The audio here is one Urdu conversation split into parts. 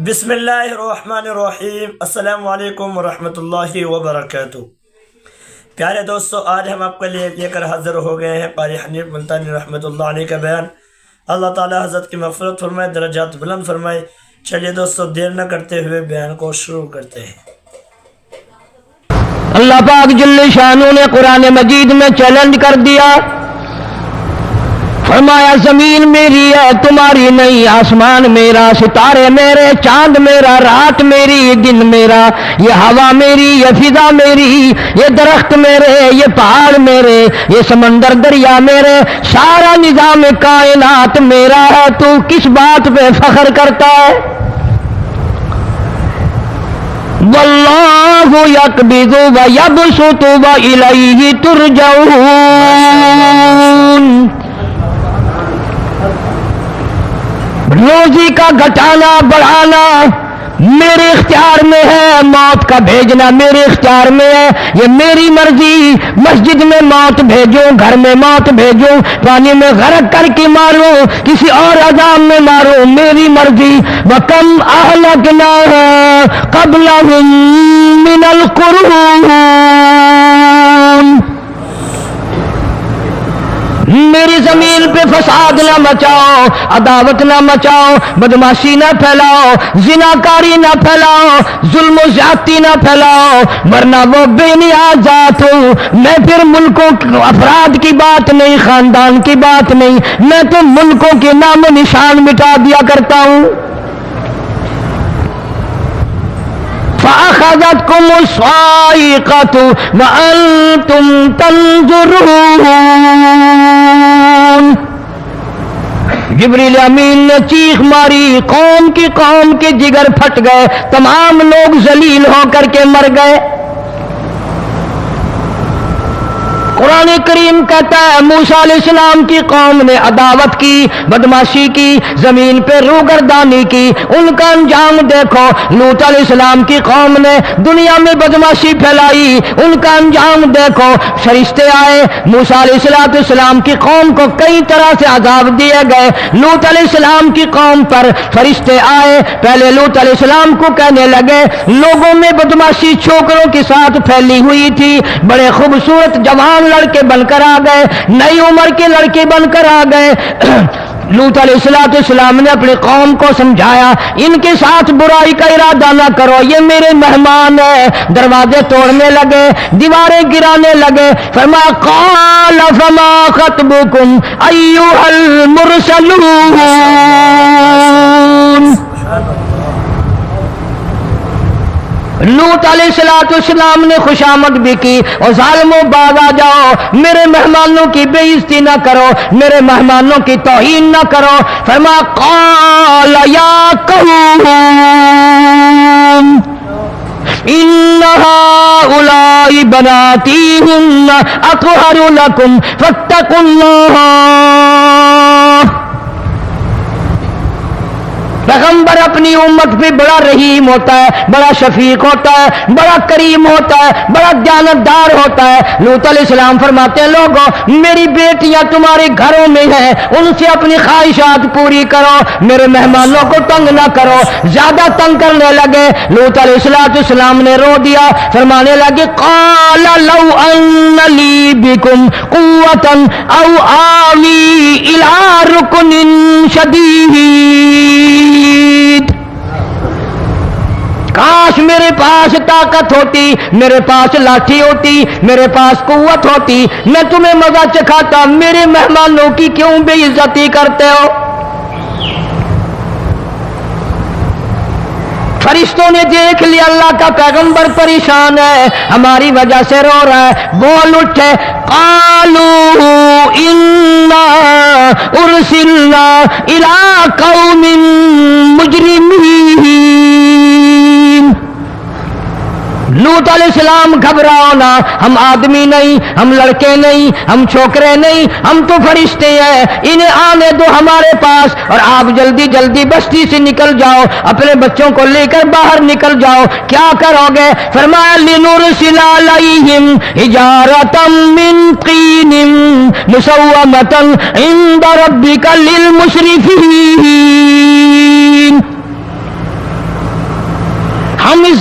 بسم اللہ الرحمن الرحیم۔ السلام علیکم ورحمۃ اللہ وبرکاتہ۔ پیارے دوستو، آج ہم آپ کے لیے لے کر حاضر ہو گئے ہیں قاری حنیف ملتانی رحمۃ اللہ علیہ کا بیان۔ اللہ تعالی حضرت کی مغفرت فرمائے، درجات بلند فرمائے۔ چلیے دوستو، دیر نہ کرتے ہوئے بیان کو شروع کرتے ہیں۔ اللہ پاک جل شانہ نے قرآن مجید میں چیلنج کر دیا، فرمایا زمین میری ہے تمہاری نہیں، آسمان میرا، ستارے میرے، چاند میرا، رات میری، دن میرا، یہ ہوا میری، یہ فضا میری، یہ درخت میرے، یہ پہاڑ میرے، یہ سمندر دریا میرے، سارا نظام کائنات میرا ہے، تو کس بات پہ فخر کرتا ہے؟ واللہ یقبض ویبسط والیہ ترجعون۔ روزی کا گھٹانا بڑھانا میرے اختیار میں ہے، موت کا بھیجنا میرے اختیار میں ہے، یہ میری مرضی۔ مسجد میں موت بھیجوں، گھر میں موت بھیجوں، پانی میں غرق کر کے ماروں، کسی اور عذاب میں ماروں، میری مرضی۔ وَكَمْ أَهْلَكْنَا قَبْلَهُم مِّنَ الْقُرُونِ، میری زمین پہ فساد نہ مچاؤ، عداوت نہ مچاؤ، بدماشی نہ پھیلاؤ، زناکاری نہ پھیلاؤ، ظلم و زیادتی نہ پھیلاؤ، ورنہ وہ بے نیاز ذات ہوں۔ میں پھر ملکوں افراد کی بات نہیں، خاندان کی بات نہیں، میں تو ملکوں کے نام و نشان مٹا دیا کرتا ہوں۔ فَأَخَذَتْكُمُ الصَّاعِقَةُ وَأَنْتُمْ تَنْظُرُونَ۔ جبریل امین نے چیخ ماری، قوم کے جگر پھٹ گئے، تمام لوگ ذلیل ہو کر کے مر گئے۔ قرآن کریم کہتا ہے موسیٰ علیہ السلام کی قوم نے عداوت کی، بدماشی کی، زمین پہ روگردانی کی، ان کا انجام دیکھو۔ لوط علیہ السلام کی قوم نے دنیا میں بدماشی پھیلائی، ان کا انجام دیکھو۔ فرشتے آئے، موسیٰ علیہ السلام کی قوم کو کئی طرح سے عذاب دیے گئے۔ لوط علیہ السلام کی قوم پر فرشتے آئے، پہلے لوط علیہ السلام کو کہنے لگے، لوگوں میں بدماشی چھوکروں کے ساتھ پھیلی ہوئی تھی، بڑے خوبصورت جوان لڑکے بن کر آ گئے، نئی عمر کے لڑکے بن کر آ گئے۔ لوط علیہ السلام نے اپنی قوم کو سمجھایا، ان کے ساتھ برائی کا ارادہ نہ کرو، یہ میرے مہمان ہیں۔ دروازے توڑنے لگے، دیواریں گرانے لگے۔ فرمایا قال فما خطبکم ایھا المرسلون۔ لوط علیہ السلام نے خوشامد بھی کی، اور ظالموں باز آ جاؤ، میرے مہمانوں کی بے عزتی نہ کرو، میرے مہمانوں کی توہین نہ کرو۔ فرمایا قال یا قوم ان هؤلاء بناتی ہن اطہر لکم فاتقوا اللہ۔ پیغمبر اپنی امت پہ بڑا رحیم ہوتا ہے، بڑا شفیق ہوتا ہے، بڑا کریم ہوتا ہے، بڑا دیانتدار ہوتا ہے۔ لوط علیہ السلام فرماتے ہیں لوگوں، میری بیٹیاں تمہارے گھروں میں ہیں، ان سے اپنی خواہشات پوری کرو، میرے مہمانوں کو تنگ نہ کرو۔ زیادہ تنگ کرنے لگے، لوط علیہ السلام نے رو دیا، فرمانے لگے قال لو ان لی بکم قوۃ او آوی الی رکن شدید۔ کاش میرے پاس طاقت ہوتی، میرے پاس لاٹھی ہوتی، میرے پاس قوت ہوتی، میں تمہیں مزہ چکھاتا، میرے مہمانوں کی کیوں بے عزتی کرتے ہو؟ فرشتوں نے دیکھ لیا اللہ کا پیغمبر پریشان ہے، ہماری وجہ سے رو رہا ہے، بول اٹھے قالوا انا ارسلنا الی قوم مجرمین۔ لوط علیہ السلام گھبراؤ نہ، ہم آدمی نہیں، ہم لڑکے نہیں، ہم چھوکرے نہیں، ہم تو فرشتے ہیں، انہیں آنے دو ہمارے پاس، اور آپ جلدی جلدی بستی سے نکل جاؤ، اپنے بچوں کو لے کر باہر نکل جاؤ۔ کیا کرو گے؟ فرمایا لنرسل علیہم حجارۃ من طین مسومۃ عند ربک للمسرفین۔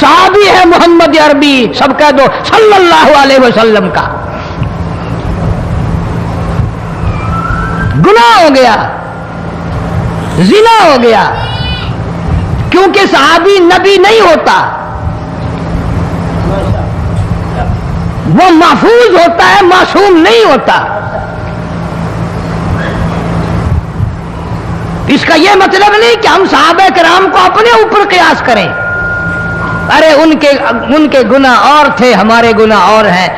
صحابی ہے محمد عربی، سب کہہ دو صلی اللہ علیہ وسلم کا، گناہ ہو گیا، زنا ہو گیا، کیونکہ صحابی نبی نہیں ہوتا، وہ محفوظ ہوتا ہے، معصوم نہیں ہوتا۔ اس کا یہ مطلب نہیں کہ ہم صحابہ کرام کو اپنے اوپر قیاس کریں، ارے ان کے گناہ اور تھے، ہمارے گناہ اور ہیں۔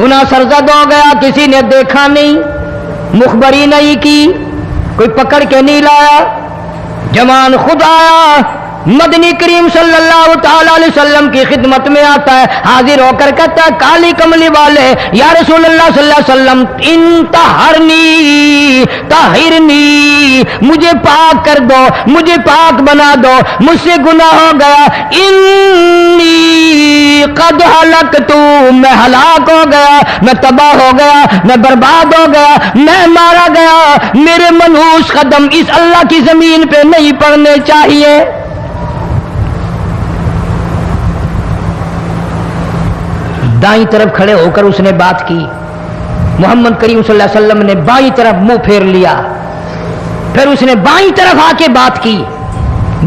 گناہ سرزد ہو گیا، کسی نے دیکھا نہیں، مخبری نہیں کی، کوئی پکڑ کے نہیں لایا، جوان خود آیا، مدنی کریم صلی اللہ تعالی علیہ وسلم کی خدمت میں آتا ہے، حاضر ہو کر کہتا ہے کالی کملی والے یا رسول اللہ صلی اللہ علیہ وسلم انطہرنی طہرنی، مجھے پاک کر دو، مجھے پاک بنا دو، مجھ سے گناہ ہو گیا، انی قد ہلکت، میں ہلاک ہو گیا، میں تباہ ہو گیا، میں برباد ہو گیا، میں مارا گیا، میرے منحوس قدم اس اللہ کی زمین پہ نہیں پڑنے چاہیے۔ دائیں طرف کھڑے ہو کر اس نے بات کی، محمد کریم صلی اللہ علیہ وسلم نے بائیں طرف منہ پھیر لیا، پھر اس نے بائیں طرف آ کے بات کی،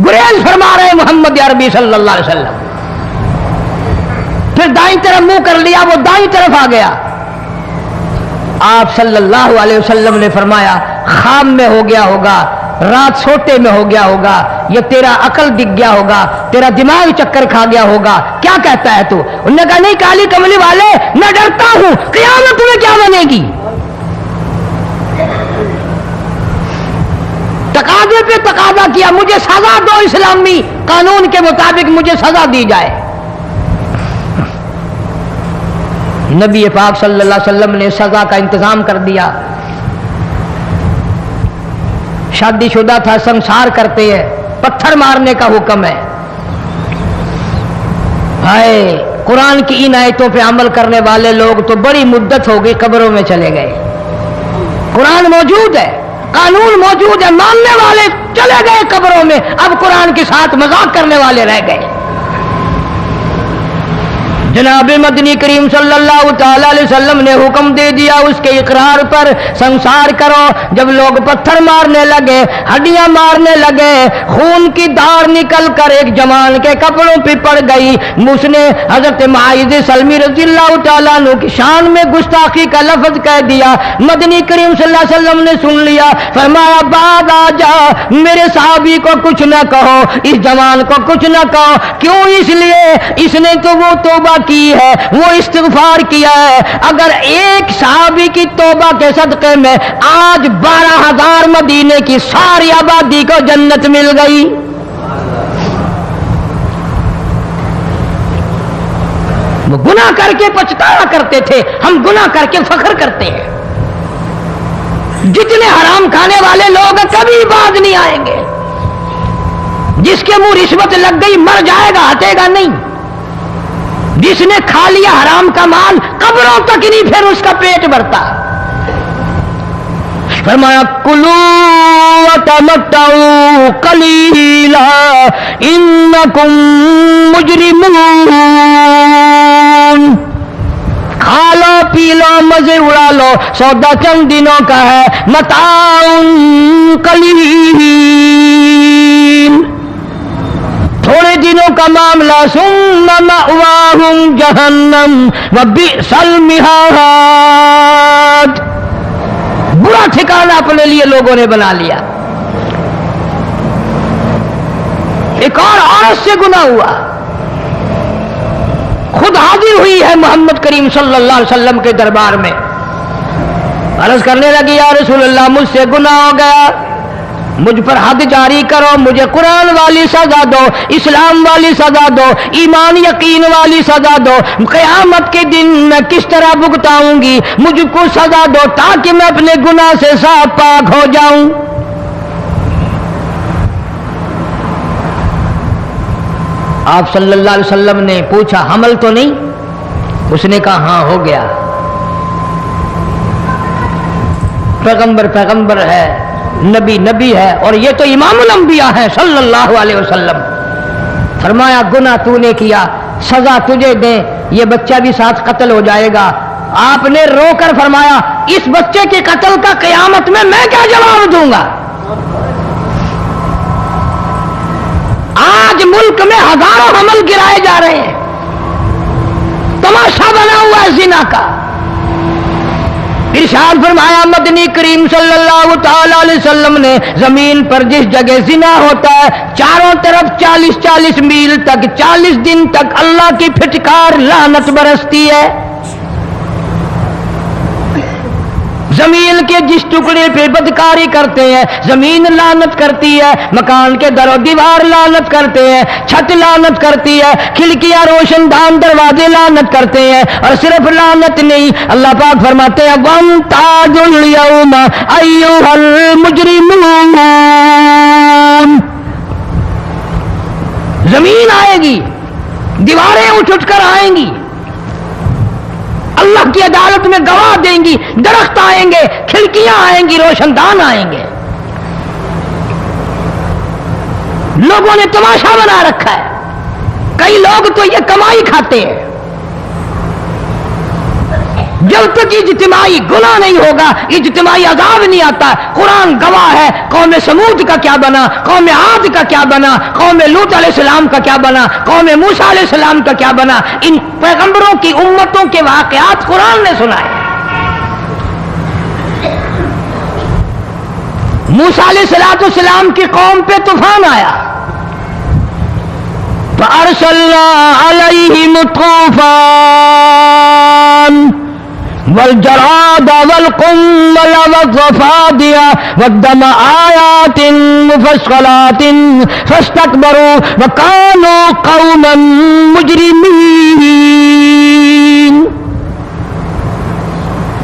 گریز فرما رہے محمد عربی صلی اللہ علیہ وسلم، پھر دائیں طرف منہ کر لیا، وہ دائیں طرف آ گیا۔ آپ صلی اللہ علیہ وسلم نے فرمایا خواب میں ہو گیا ہوگا، رات سوتے میں ہو گیا ہوگا، یا تیرا عقل دکھ گیا ہوگا، تیرا دماغ چکر کھا گیا ہوگا، کیا کہتا ہے تو؟ انہوں نے کہا نہیں کالی کملی والے، میں ڈرتا ہوں قیامت میں کیا بنے گی، تقاضے پہ تقاضا کیا، مجھے سزا دو، اسلامی قانون کے مطابق مجھے سزا دی جائے۔ نبی پاک صلی اللہ علیہ وسلم نے سزا کا انتظام کر دیا۔ شادی شدہ تھا، سنسار کرتے ہیں، پتھر مارنے کا حکم ہے۔ ہائے، قرآن کی ان آیتوں پہ عمل کرنے والے لوگ تو بڑی مدت ہو گئی قبروں میں چلے گئے۔ قرآن موجود ہے، قانون موجود ہے، ماننے والے چلے گئے قبروں میں، اب قرآن کے ساتھ مذاق کرنے والے رہ گئے۔ جناب مدنی کریم صلی اللہ تعالی علیہ وسلم نے حکم دے دیا اس کے اقرار پر سنسار کرو۔ جب لوگ پتھر مارنے لگے، ہڈیاں مارنے لگے، خون کی دھار نکل کر ایک جوان کے کپڑوں پہ پڑ گئی، اس نے حضرت معاذ سلمی رضی اللہ تعالیٰ عنہ کی شان میں گستاخی کا لفظ کہہ دیا۔ مدنی کریم صلی اللہ علیہ وسلم نے سن لیا، فرمایا بعد آ جا، میرے صحابی کو کچھ نہ کہو، اس جوان کو کچھ نہ کہو۔ کیوں؟ اس لیے اس نے تو وہ توبہ کی ہے، وہ استغفار کیا ہے۔ اگر ایک صحابی کی توبہ کے صدقے میں آج 12,000 مدینے کی ساری آبادی کو جنت مل گئی۔ وہ گناہ کر کے پچھتایا کرتے تھے، ہم گناہ کر کے فخر کرتے ہیں۔ جتنے حرام کھانے والے لوگ کبھی باز نہیں آئیں گے۔ جس کے منہ رشوت لگ گئی مر جائے گا، ہٹے گا نہیں۔ جس نے کھا لیا حرام کا مال قبروں تک نہیں پھر اس کا پیٹ بھرتا۔ فرمایا کلوا وتمتعوا قلیلا انکم مجرمون، کھا لو پی لو مزے اڑا لو، سودا چند دنوں کا ہے، متاع قلیل، تھوڑے دنوں کا معاملہ، ثم مأواہم جہنم وبئس المہاد، برا ٹھکانہ اپنے لیے لوگوں نے بنا لیا۔ ایک اور عورت سے گناہ ہوا، خود حاضر ہوئی ہے محمد کریم صلی اللہ علیہ وسلم کے دربار میں، عرض کرنے لگی یا رسول اللہ مجھ سے گناہ ہو گیا، مجھ پر حد جاری کرو، مجھے قرآن والی سزا دو، اسلام والی سزا دو، ایمان یقین والی سزا دو، قیامت کے دن میں کس طرح بھگتاؤں گی، مجھ کو سزا دو تاکہ میں اپنے گناہ سے صاف پاک ہو جاؤں۔ آپ صلی اللہ علیہ وسلم نے پوچھا حمل تو نہیں؟ اس نے کہا ہاں ہو گیا۔ پیغمبر ہے، نبی ہے، اور یہ تو امام الانبیاء ہے صلی اللہ علیہ وسلم۔ فرمایا گناہ تو نے کیا، سزا تجھے دیں، یہ بچہ بھی ساتھ قتل ہو جائے گا۔ آپ نے رو کر فرمایا اس بچے کے قتل کا قیامت میں کیا جواب دوں گا؟ آج ملک میں ہزاروں حمل گرائے جا رہے ہیں، تماشا بنا ہوا ہے زنا کا۔ ارشاد فرمایا مدنی کریم صلی اللہ تعالی علیہ وسلم نے زمین پر جس جگہ زنا ہوتا ہے چاروں طرف 40 میل تک 40 دن تک اللہ کی پھٹکار لعنت برستی ہے۔ زمین کے جس ٹکڑے پہ بدکاری کرتے ہیں زمین لعنت کرتی ہے، مکان کے در و دیوار لعنت کرتے ہیں، چھت لعنت کرتی ہے، کھڑکیاں روشن دان دروازے لعنت کرتے ہیں۔ اور صرف لعنت نہیں، اللہ پاک فرماتے ہیں وَامْتَازُوا الْيَوْمَ أَيُّهَا الْمُجْرِمُونَ، زمین آئے گی، دیواریں اٹھ کر آئیں گی، اللہ کی عدالت میں گواہ دیں گی، درخت آئیں گے، کھڑکیاں آئیں گی، روشن دان آئیں گے۔ لوگوں نے تماشا بنا رکھا ہے، کئی لوگ تو یہ کمائی کھاتے ہیں۔ جب تک اجتماعی گناہ نہیں ہوگا اجتماعی عذاب نہیں آتا۔ قرآن گواہ ہے، قوم سمود کا کیا بنا، قوم عاد کا کیا بنا، قوم لوط علیہ السلام کا کیا بنا، قوم موسیٰ علیہ السلام کا کیا بنا۔ ان پیغمبروں کی امتوں کے واقعات قرآن نے سنائے۔ موسیٰ علیہ السلام کی قوم پہ طوفان آیا، فَأَرْسَلْنَا عَلَيْهِمُ الطُّوفَانَ والجراد والقمل والضفادع والدم آيات مفصلات فاستكبروا وكانوا قوما مجرمين۔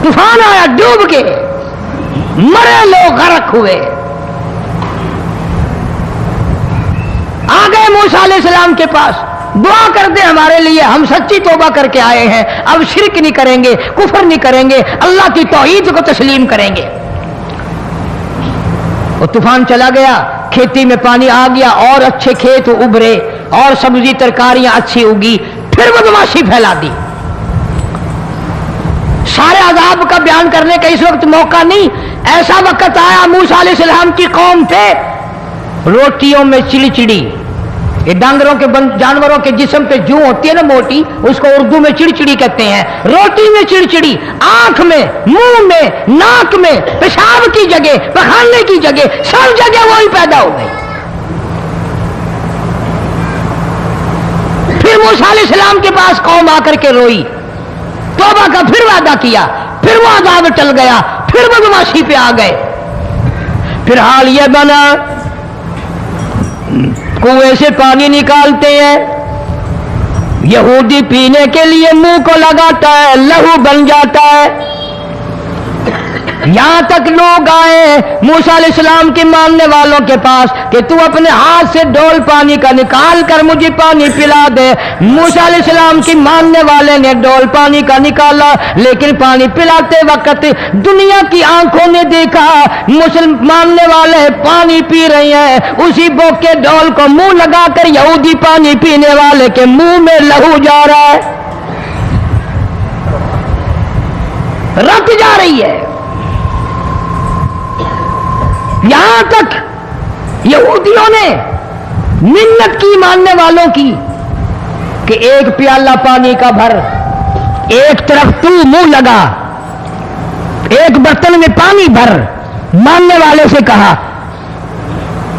طوفان آیا، ڈوب کے مرے لوگ، غرق ہوئے۔ آ گئے موسیٰ علیہ السلام کے پاس، دعا کر دے ہمارے لیے، ہم سچی توبہ کر کے آئے ہیں، اب شرک نہیں کریں گے، کفر نہیں کریں گے، اللہ کی توحید کو تسلیم کریں گے۔ وہ طوفان چلا گیا، کھیتی میں پانی آ گیا، اور اچھے کھیت ابھرے، اور سبزی ترکاریاں اچھی اگی، پھر بدماشی پھیلا دی۔ سارے عذاب کا بیان کرنے کا اس وقت موقع نہیں۔ ایسا وقت آیا موسیٰ علیہ السلام کی قوم پہ روٹیوں میں چڑچڑی، یہ ڈانگروں کے جانوروں کے جسم پہ جو ہوتی ہے نا موٹی، اس کو اردو میں چڑچڑی کہتے ہیں۔ روٹی میں چڑچڑی، آنکھ میں، منہ میں، ناک میں، پیشاب کی جگہ، پخانے کی جگہ، سب جگہ وہی پیدا ہو گئی۔ پھر موسیٰ علیہ السلام کے پاس قوم آ کر کے روئی، توبہ کا پھر وعدہ کیا، پھر وہ عذاب ٹل گیا، پھر بدماشی پہ آ گئے۔ پھر حال یہ بنا کنویں سے پانی نکالتے ہیں، یہودی پینے کے لیے منہ کو لگاتا ہے، لہو بن جاتا ہے۔ یہاں تک لوگ آئے موسیٰ علیہ السلام کے ماننے والوں کے پاس کہ تو اپنے ہاتھ سے ڈول پانی کا نکال کر مجھے پانی پلا دے۔ موسیٰ علیہ السلام کی ماننے والے نے ڈول پانی کا نکالا، لیکن پانی پلاتے وقت دنیا کی آنکھوں نے دیکھا ماننے والے پانی پی رہے ہیں، اسی بوک کے ڈول کو منہ لگا کر یہودی پانی پینے والے کے منہ میں لہو جا رہا ہے، رت جا رہی ہے۔ یہاں تک یہودیوں نے منت کی ماننے والوں کی کہ ایک پیالہ پانی کا بھر، ایک طرف تو منہ لگا، ایک برتن میں پانی بھر، ماننے والے سے کہا۔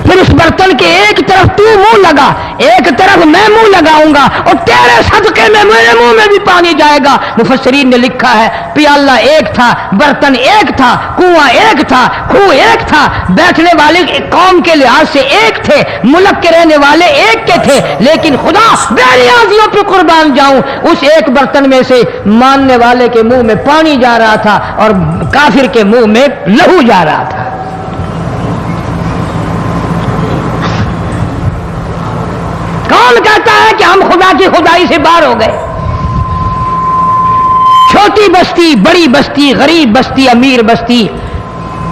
پھر اس برتن کے ایک طرف تو منہ لگا، ایک طرف میں منہ لگاؤں گا، اور تیرے صدقے میں میرے منہ میں بھی پانی جائے گا۔ مفسرین نے لکھا ہے پیالہ ایک تھا، برتن ایک تھا، کنواں ایک تھا، کھو ایک تھا، بیٹھنے والے قوم کے لحاظ سے ایک تھے، ملک کے رہنے والے ایک کے تھے، لیکن خدا بے نیازیوں پہ قربان جاؤں، اس ایک برتن میں سے ماننے والے کے منہ میں پانی جا رہا تھا اور کافر کے منہ میں لہو جا رہا تھا۔ کون کہتا ہے کہ ہم خدا کی خدائی سے باہر ہو گئے؟ چھوٹی بستی، بڑی بستی، غریب بستی، امیر بستی،